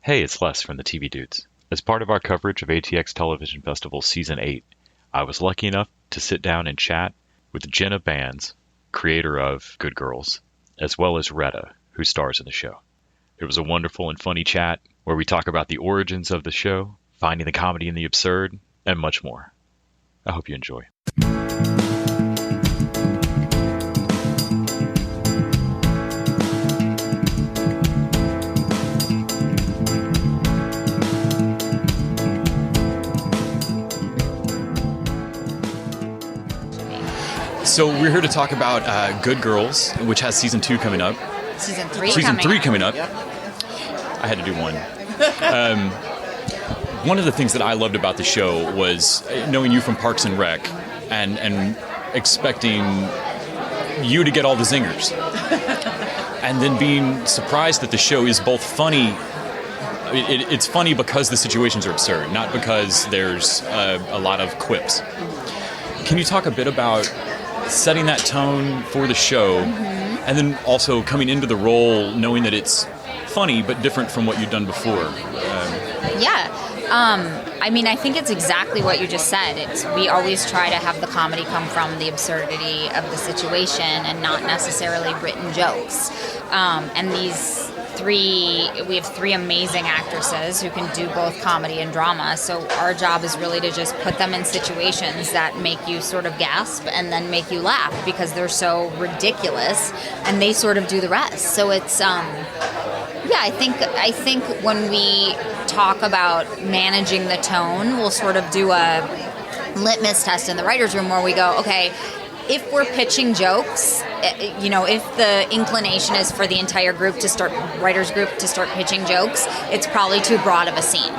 Hey, it's Les from the TV Dudes. As part of our coverage of ATX Television Festival Season 8, I was lucky enough to sit down and chat with Jenna Bans, creator of Good Girls, as well as Retta, who stars in the show. It was a wonderful and funny chat where we talk about the origins of the show, finding the comedy in the absurd, and much more. I hope you enjoy. So we're here to talk about Good Girls, which has season 2 coming up. Season 3 coming up. Yep. I had to do one. One of the things that I loved about the show was knowing you from Parks and Rec and expecting you to get all the zingers. And then being surprised that the show is both funny. It's funny because the situations are absurd, not because there's a lot of quips. Can you talk a bit about setting that tone for the show, and then also coming into the role knowing that it's funny but different from what you've done before? I mean, I think it's exactly what you just said. We always try to have the comedy come from the absurdity of the situation and not necessarily written jokes. And we have three amazing actresses who can do both comedy and drama. So our job is really to just put them in situations that make you sort of gasp and then make you laugh because they're so ridiculous, and they sort of do the rest. So it's I think when we talk about managing the tone, we'll sort of do a litmus test in the writers' room where we go, okay, if we're pitching jokes, if the inclination is for the entire writers group to start pitching jokes, it's probably too broad of a scene.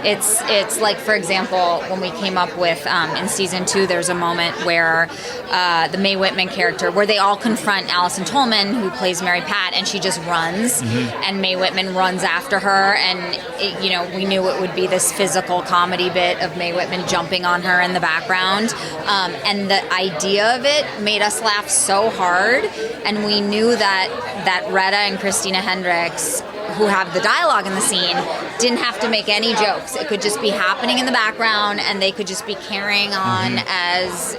It's like, for example, when we came up with, in season 2, there's a moment where the Mae Whitman character, where they all confront Allison Tolman, who plays Mary Pat, and she just runs, and Mae Whitman runs after her, and we knew it would be this physical comedy bit of Mae Whitman jumping on her in the background, and the idea of it made us laugh so hard, and we knew that Retta and Christina Hendricks, who have the dialogue in the scene, didn't have to make any jokes. It could just be happening in the background, and they could just be carrying on as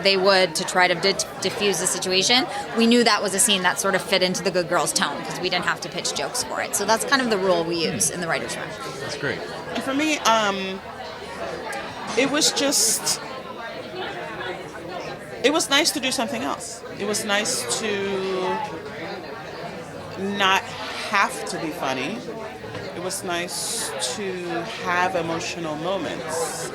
they would to try to diffuse the situation. We knew that was a scene that sort of fit into the Good Girls tone because we didn't have to pitch jokes for it. So that's kind of the rule we use in the writers' room. That's great. For me, it was nice to do something else. It was nice to not have to be funny. It was nice to have emotional moments.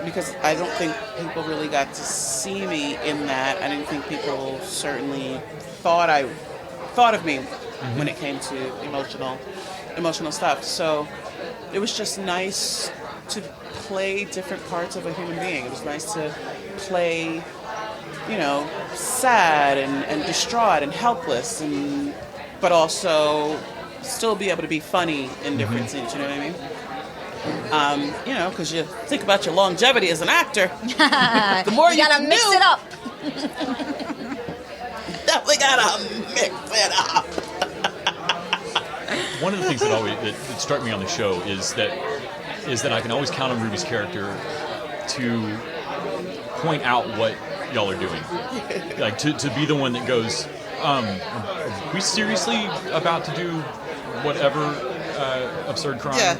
Because I don't think people really got to see me in that. I didn't think people certainly thought of me when it came to emotional stuff. So it was just nice to play different parts of a human being. It was nice to play, sad and distraught and helpless, but also still be able to be funny in different scenes. You know what I mean? Because you think about your longevity as an actor. The more you gotta mix it up. Definitely gotta mix it up. One of the things that struck me on the show is that I can always count on Ruby's character to point out what y'all are doing. Like to be the one that goes, are we seriously about to do whatever absurd crime? Yeah,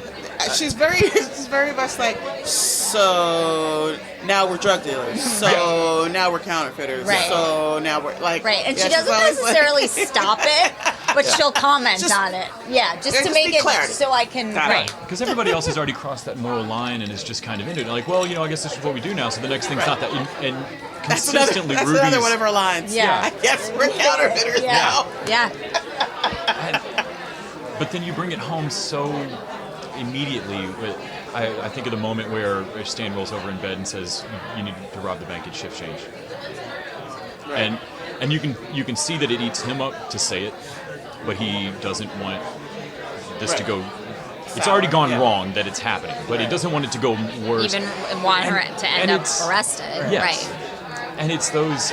she's very much like, so now we're drug dealers, so now we're counterfeiters, right. So now we're like... Right, and she doesn't necessarily stop it, but she'll comment on it. Yeah, just to make it clarity. So I can... Right. Because everybody else has already crossed that moral line and is just kind of into it. Like, well, I guess this is what we do now, so the next thing's not that. And consistently, that's Ruby's... another one of her lines. Yeah. Yes, we're counterfeiters now. Yeah. But then you bring it home so immediately. I think of the moment where Stan rolls over in bed and says, "You need to rob the bank and shift change." Right. And you can see that it eats him up to say it, but he doesn't want this to go. It's already gone wrong that it's happening, but he doesn't want it to go worse. Even want her to end up arrested. Yes. Right. And it's those.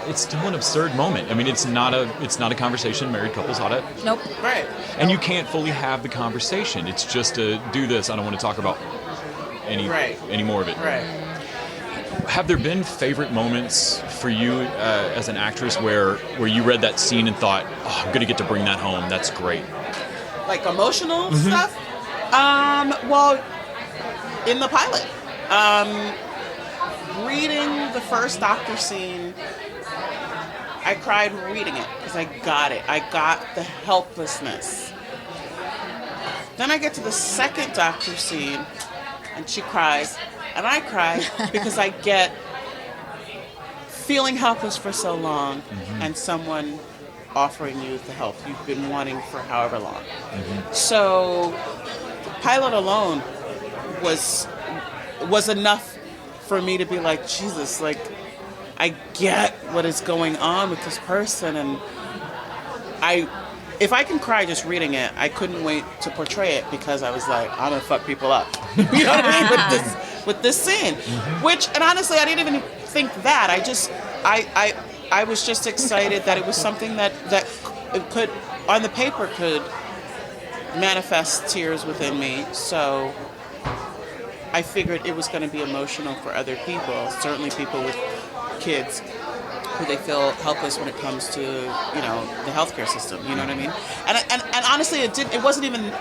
It's still an absurd moment. I mean, it's not a conversation married couples ought to. Nope. Right. And you can't fully have the conversation. It's just a do this. I don't want to talk about any more of it. Right. Have there been favorite moments for you as an actress where you read that scene and thought, oh, I'm gonna get to bring that home. That's great. Like emotional stuff? Well, in the pilot. Reading the first doctor scene, I cried reading it because I got it. I got the helplessness. Then I get to the second doctor scene and she cries and I cry because I get feeling helpless for so long and someone offering you the help you've been wanting for however long. So the pilot alone was enough for me to be like, Jesus, like, I get what is going on with this person, and if I can cry just reading it, I couldn't wait to portray it because I was like, I'm gonna fuck people up. You know what I mean? With this scene. And honestly, I didn't even think that. I was just excited that it was something that it could, on the paper, could manifest tears within me. So I figured it was going to be emotional for other people, certainly people with kids who they feel helpless when it comes to, the healthcare system. You know what I mean? And honestly, it wasn't even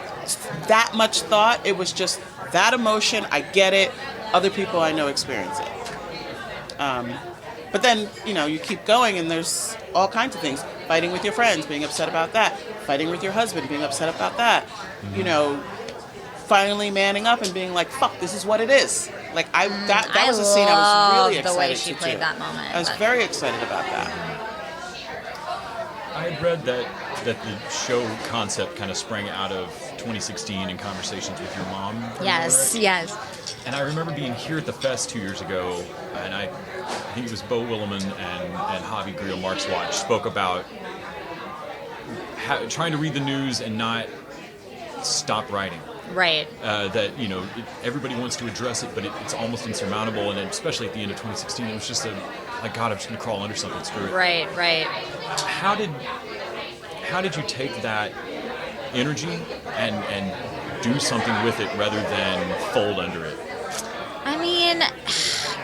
that much thought. It was just that emotion. I get it. Other people I know experience it. But then, you keep going and there's all kinds of things. Fighting with your friends, being upset about that. Fighting with your husband, being upset about that. Finally manning up and being like, fuck, this is what it is. Like, that was a scene I was really excited to do. the way she played that moment. I was very excited about that. I had read that the show concept kind of sprang out of 2016 and conversations with your mom. Yes. And I remember being here at the Fest 2 years ago, and I think it was Bo Williman and Javi Grillo Markswatch spoke about trying to read the news and not stop writing. Right. That, everybody wants to address it, but it's almost insurmountable. And especially at the end of 2016, it was just like, God, I'm just going to crawl under something, screw it. Right. How did you take that energy and do something with it rather than fold under it? I mean,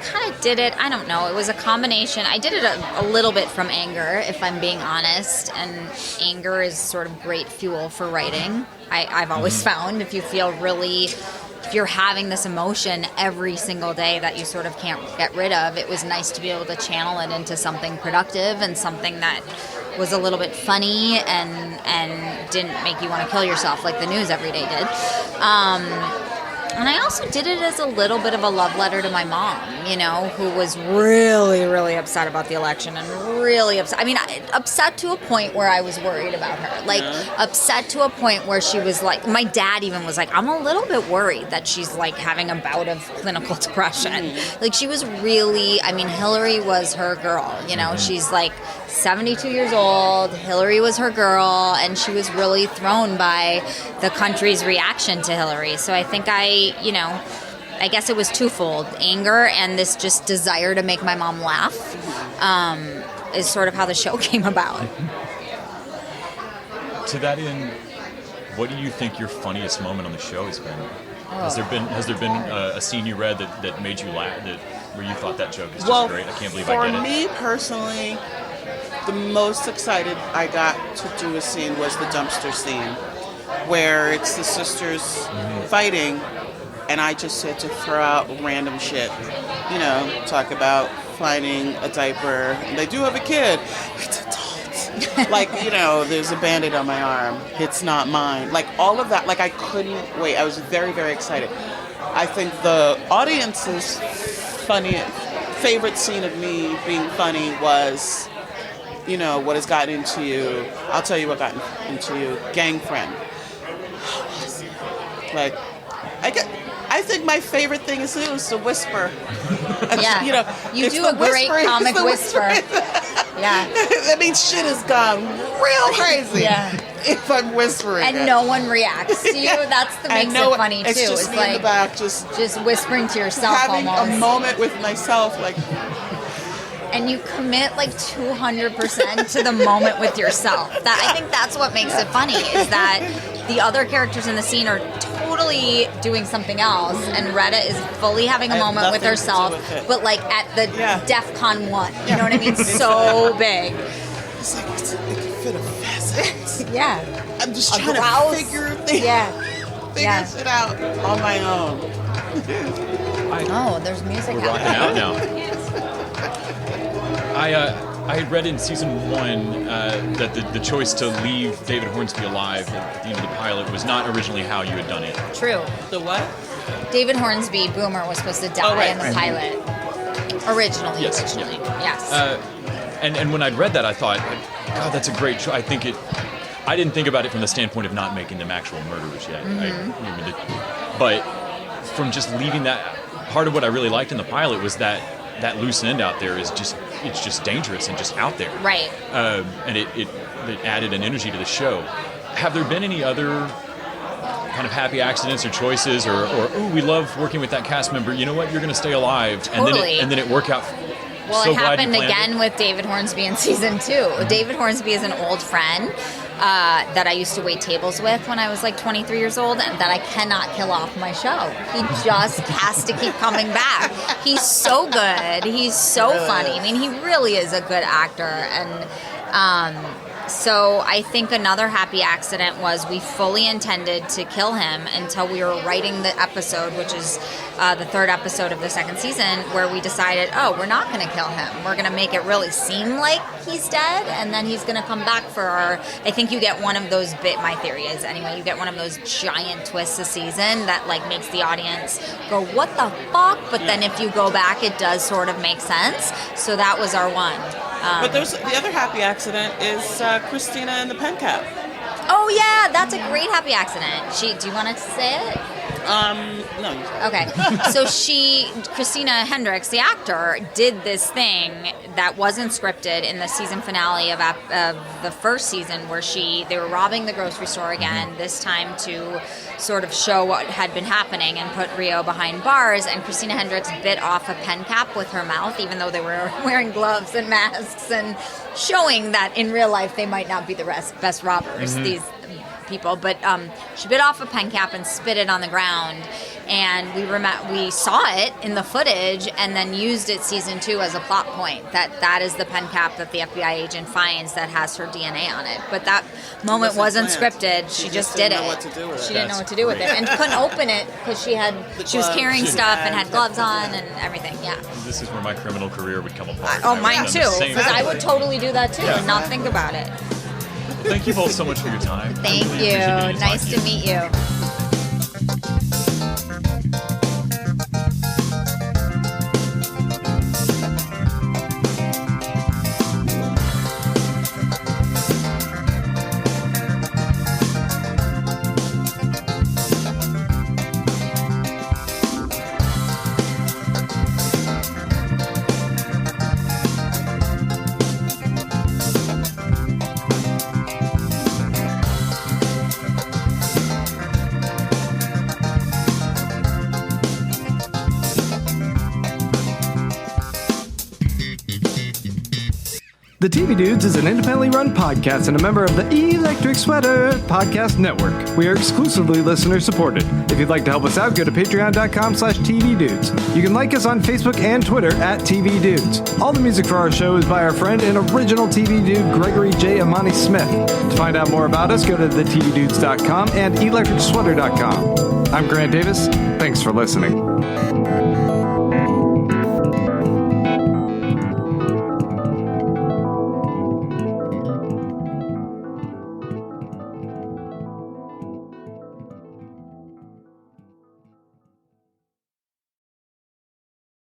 kind of did it. I don't know. It was a combination. I did it a little bit from anger, if I'm being honest. And anger is sort of great fuel for writing. I've always found if you're having this emotion every single day that you sort of can't get rid of, it was nice to be able to channel it into something productive and something that was a little bit funny and didn't make you want to kill yourself like the news every day did. And I also did it as a little bit of a love letter to my mom, who was really, really upset about the election and really upset. I mean, upset to a point where I was worried about her. Like, upset to a point where she was like, my dad even was like, I'm a little bit worried that she's like having a bout of clinical depression. Like, she was really, Hillary was her girl, she's like 72 years old. Hillary was her girl, and she was really thrown by the country's reaction to Hillary. So I think I guess it was twofold. Anger and this just desire to make my mom laugh is sort of how the show came about. To that end, what do you think your funniest moment on the show has been? Has there been a scene you read that made you laugh, where you thought that joke is just great? I can't believe I get it. For me personally, the most excited I got to do a scene was the dumpster scene, where it's the sisters fighting, and I just had to throw out random shit. Talk about finding a diaper. And they do have a kid. It's adult. Like, there's a Band-Aid on my arm. It's not mine. Like, all of that. Like, I couldn't wait. I was very, very excited. I think the audience's favorite scene of me being funny was, what has gotten into you. I'll tell you what got into you. Gang friend. Like, I think my favorite thing is to whisper. Yeah. You do a great comic whisper. Yeah. That means shit has gone real crazy. Yeah. If I'm whispering. And no one reacts to you. That's the makes it funny too. It's just me like in the back, just whispering to yourself having almost. a moment with myself, like. and you commit like 200% to the moment with yourself. I think that's what makes it funny, is that the other characters in the scene are totally doing something else, and Retta is fully having a moment with herself, but like at the DEFCON 1. You know what I mean? So big. It's like, it can fit a vest. Yeah. I'm just trying to figure things. Figure shit out on my own. There's music. We're rocking out now. I had read in season 1 that the choice to leave David Hornsby alive at the end of the pilot was not originally how you had done it. True. The what? David Hornsby, Boomer, was supposed to die in the pilot. Originally. Yes. And when I'd read that, I thought, God, that's a great choice. I didn't think about it from the standpoint of not making them actual murderers yet. But from just leaving that, part of what I really liked in the pilot was that loose end out there is it's just dangerous and just out there. Right. And it added an energy to the show. Have there been any other kind of happy accidents or choices or ooh, we love working with that cast member, you know what, you're going to stay alive. Totally. And then it worked out. Well, So it happened again it. with David Hornsby in season 2. David Hornsby is an old friend that I used to wait tables with when I was like 23 years old, and that I cannot kill off my show. He just has to keep coming back. He's so good. He's so funny. I mean, he really is a good actor. And so I think another happy accident was we fully intended to kill him until we were writing the episode, which is the 3rd episode of the 2nd season, where we decided, we're not going to kill him. We're going to make it really seem like he's dead, and then he's going to come back for I think you get one of those my theory is anyway, you get one of those giant twists a season that like makes the audience go, what the fuck? But then if you go back, it does sort of make sense. So that was our one. But there's the other happy accident is Christina and the pen cap. Oh yeah, that's a great happy accident. Do you want to say it? No. Okay. So Christina Hendricks, the actor, did this thing that wasn't scripted in the season finale of the first season, where they were robbing the grocery store again, this time to sort of show what had been happening and put Rio behind bars, and Christina Hendricks bit off a pen cap with her mouth, even though they were wearing gloves and masks, and showing that in real life they might not be the best robbers, these people, but she bit off a pen cap and spit it on the ground, and we saw it in the footage and then used it season 2 as a plot point, that is the pen cap that the FBI agent finds that has her DNA on it. But that moment wasn't scripted. She just did it. She didn't know what to do with it, and couldn't open it because she was carrying stuff and had gloves on and everything. Yeah. This is where my criminal career would come apart. Oh, mine too, because I would totally do that too and not think about it. Thank you both so much for your time. Thank you. Nice to meet you. The TV Dudes is an independently run podcast and a member of the Electric Sweater Podcast Network. We are exclusively listener supported. If you'd like to help us out, go to patreon.com/tvdudes. You can like us on Facebook and Twitter @TV Dudes. All the music for our show is by our friend and original TV dude, Gregory J. Amani Smith. To find out more about us, go to thetvdudes.com and electricsweater.com. I'm Grant Davis. Thanks for listening.